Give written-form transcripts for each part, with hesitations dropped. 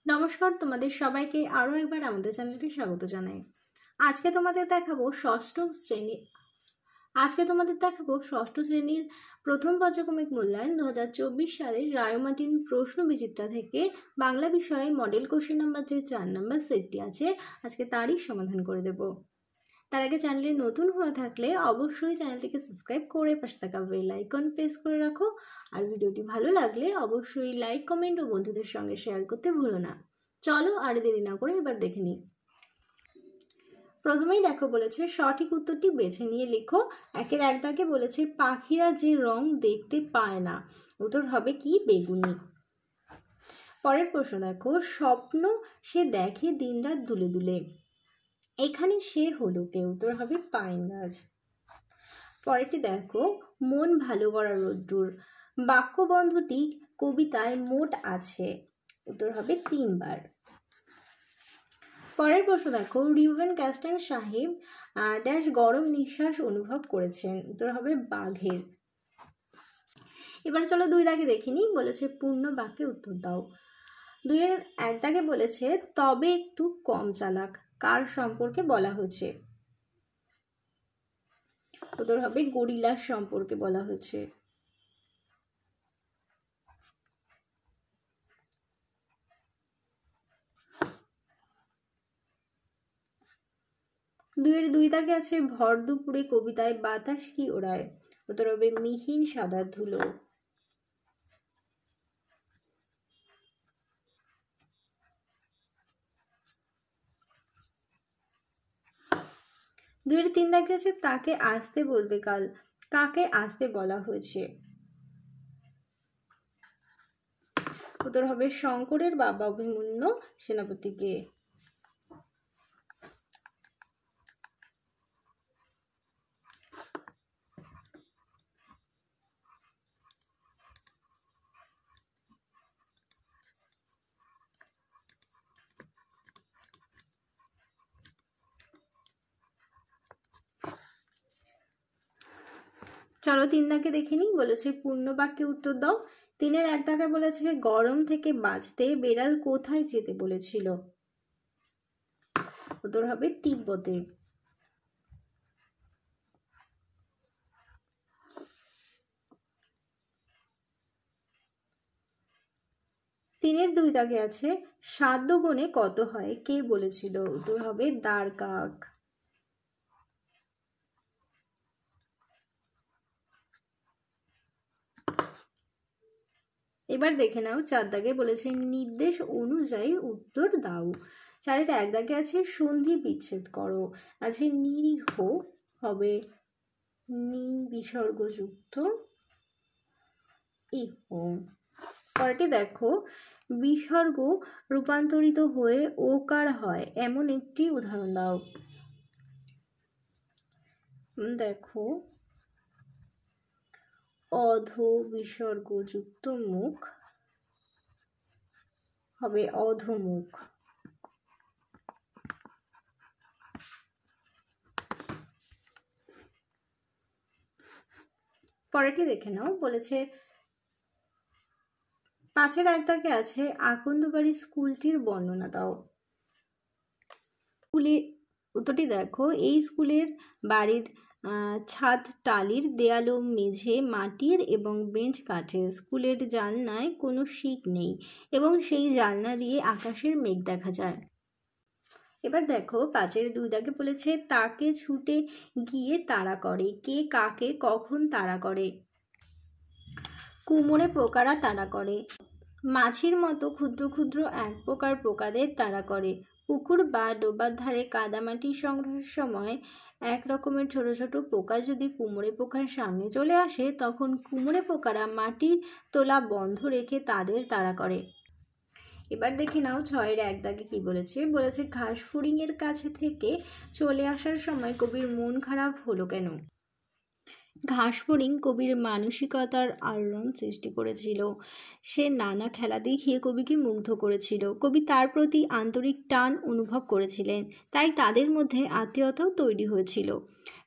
নমস্কার, তোমাদের সবাইকে আরও একবার আমাদের চ্যানেলটি স্বাগত জানাই। আজকে তোমাদের দেখাবো ষষ্ঠ শ্রেণীর প্রথম পর্যায়ক্রমিক মূল্যায়ন 2024 সালের রায়মার্টিন প্রশ্ন বিচিত্রা থেকে বাংলা বিষয়ে মডেল কোশ্চেন নাম্বার যে 4 নম্বর সেটটি আছে, আজকে তারই সমাধান করে দেব। তার আগে চ্যানেলে নতুন হয়ে থাকলে অবশ্যই চ্যানেলটিকে সাবস্ক্রাইব করে পাশে থাকা বেল আইকন প্রেস করে রাখো। আর ভিডিওটি ভালো লাগলে অবশ্যই লাইক, কমেন্ট ও বন্ধুদের সঙ্গে শেয়ার করতে ভুলো না। চলো আর দেরি না করে এবার দেখে নিই। প্রথমেই দেখো বলেছে সঠিক উত্তরটি বেছে নিয়ে লেখো। একের এক দাগে বলেছে পাখিরা যে রং দেখতে পায় না, উত্তর হবে কি? বেগুনি। পরের প্রশ্ন দেখো স্বপ্ন সে দেখে দিনরাত দুলে দুলে, এখানে সে হলো কে? উত্তর হবে পাইন গাছ। পরেরটি দেখো মন ভালো করা রোদ্দুর, বাক্যবন্ধটি কবিতায় মোট আছে, উত্তর হবে 3 বার। পরের প্রশ্ন দেখো রিউভেন ক্যাস্টান সাহেব ড্যাশ গরম নিঃশ্বাস অনুভব করেছেন, উত্তর হবে বাঘের। এবার চলো 2 দাগে দেখিনি। বলেছে পূর্ণ বাক্যে উত্তর দাও। 2-এর 1 দাগে বলেছে তবে একটু কম চালাক, কার সম্পর্কে বলা হয়েছে? উত্তর হবে গরিলার সম্পর্কে বলা হয়েছে। দুইয়ের 2 দাগে আছে ভর দুপুরে কবিতায় বাতাস কি ওড়ায়, উত্তর হবে মিহিন সাদা ধুলো। দুইয়ের 3 দাগে আছে তাকে আসতে বলবে কাল, কাকে আসতে বলা হয়েছে? উত্তর হবে শঙ্করের বাবা অভিমন্যু সেনাপতিকে। চলো 3 দাগে দেখে নিই। বলেছে পূর্ণ বাক্যে উত্তর দাও। 3-এর 1 দাগে বলেছে গরম থেকে বাঁচতে বেড়াল কোথায় যেতে বলেছিল, উত্তর হবে তিব্বতে। 3-এর 2 দাগে আছে 7 দুগুণে কত হয়, কে বলেছিল? উত্তর হবে দ্বারকাক। এবার দেখে নাও 4 দাগে বলেছে নির্দেশ অনুযায়ী উত্তর দাও। 4-এর 1 দাগে আছে সন্ধি বিচ্ছেদ করো, আছে নিরীহ, হবে নি বিসর্গযুক্ত ইহ। পরেরটি দেখো বিসর্গ রূপান্তরিত হয়ে ওকার হয় এমন একটি উদাহরণ দাও। দেখো অধ বিসর্গযুক্ত মুখ, হবে অধমুখ। পরেরটি দেখে নাও। বলেছে 5-এর 1 দাগে আছে আকন্দবাড়ি স্কুলটির বর্ণনা দাও। উত্তরটি দেখো এই স্কুলের বাড়ির ছাদ টালির, দেয়াল ও মেঝে মাটির এবং বেঞ্চ কাঠের। স্কুলের জানলায় কোনো শিক নেই এবং সেই জানলা দিয়ে আকাশের মেঘ দেখা যায়। এবার দেখো 5-এর 2 দাগে বলেছে তাকে ছুটে গিয়ে তাড়া করে, কে কাকে কখন তাড়া করে? কুমোরে পোকারা তাড়া করে, মাছির মতো ক্ষুদ্র ক্ষুদ্র এক প্রকার পোকাদের তাড়া করে। পুকুর বা ডোবার ধারে কাদামাটি সংগ্রহের সময় এক রকমের ছোট ছোট পোকা যদি কুমড়ে পোকার সামনে চলে আসে, তখন কুমড়ে পোকারা মাটির তোলা বন্ধ রেখে তাদের তাড়া করে। এবার দেখে নাও 6-এর 1 দাগে কি বলেছে। বলেছে ঘাস ফড়িংয়ের কাছে থেকে চলে আসার সময় কবির মন খারাপ হলো কেন? ঘাস ফড়িং কবির মানসিকতার আলোড়ন সৃষ্টি করেছিল। সে নানা খেলা দেখিয়ে কবিকে মুগ্ধ করেছিল। কবি তার প্রতি আন্তরিক টান অনুভব করেছিলেন, তাই তাদের মধ্যে আত্মীয়তাও তৈরি হয়েছিল।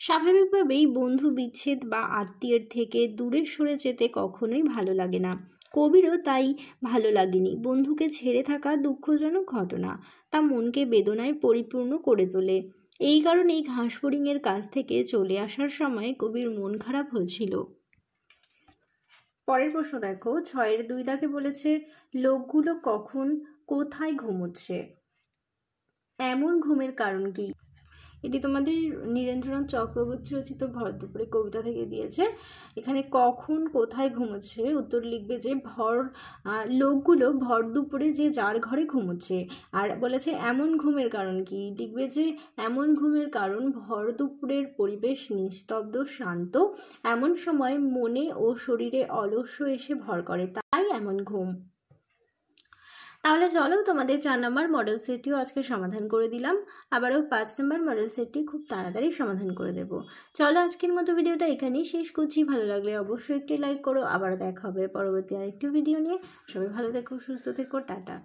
স্বাভাবিকভাবেই বন্ধু বিচ্ছেদ বা আত্মীয়ের থেকে দূরে সরে যেতে কখনোই ভালো লাগে না। কবিরও তাই ভালো লাগেনি। বন্ধুকে ছেড়ে থাকা দুঃখজনক ঘটনা তা মনকে বেদনায় পরিপূর্ণ করে তোলে। এই কারণেই ঘাসফড়িংয়ের কাছ থেকে চলে আসার সময় কবির মন খারাপ হয়েছিল। পরের প্রশ্ন দেখো, 6-2 দাগে বলেছে লোকগুলো কখন কোথায় ঘুমোচ্ছে? এমন ঘুমের কারণ কি? এটি তোমাদের নীরেন্দ্রনাথ চক্রবর্তী রচিত ভর দুপুরে কবিতা থেকে দিয়েছে। এখানে কখন কোথায় ঘুমোচ্ছে উত্তর লিখবে যে লোকগুলো ভর দুপুরে যে যার ঘরে ঘুমোচ্ছে। আর বলেছে এমন ঘুমের কারণ কি, লিখবে যে এমন ঘুমের কারণ ভর দুপুরের পরিবেশ নিস্তব্ধ শান্ত, এমন সময় মনে ও শরীরে অলস্য এসে ভর করে, তাই এমন ঘুম। তাহলে চলো তোমাদের 4 নম্বর মডেল সেটটিও আজকে সমাধান করে দিলাম। আবারও 5 নম্বর মডেল সেটটি খুব তাড়াতাড়ি সমাধান করে দেব। চলো আজকের মতো ভিডিওটা এখানেই শেষ করছি। ভালো লাগলে অবশ্যই একটি লাইক করো। আবার দেখা হবে পরবর্তী আরেকটি ভিডিও নিয়ে। সবাই ভালো থেকো, সুস্থ থেকো, টাটা।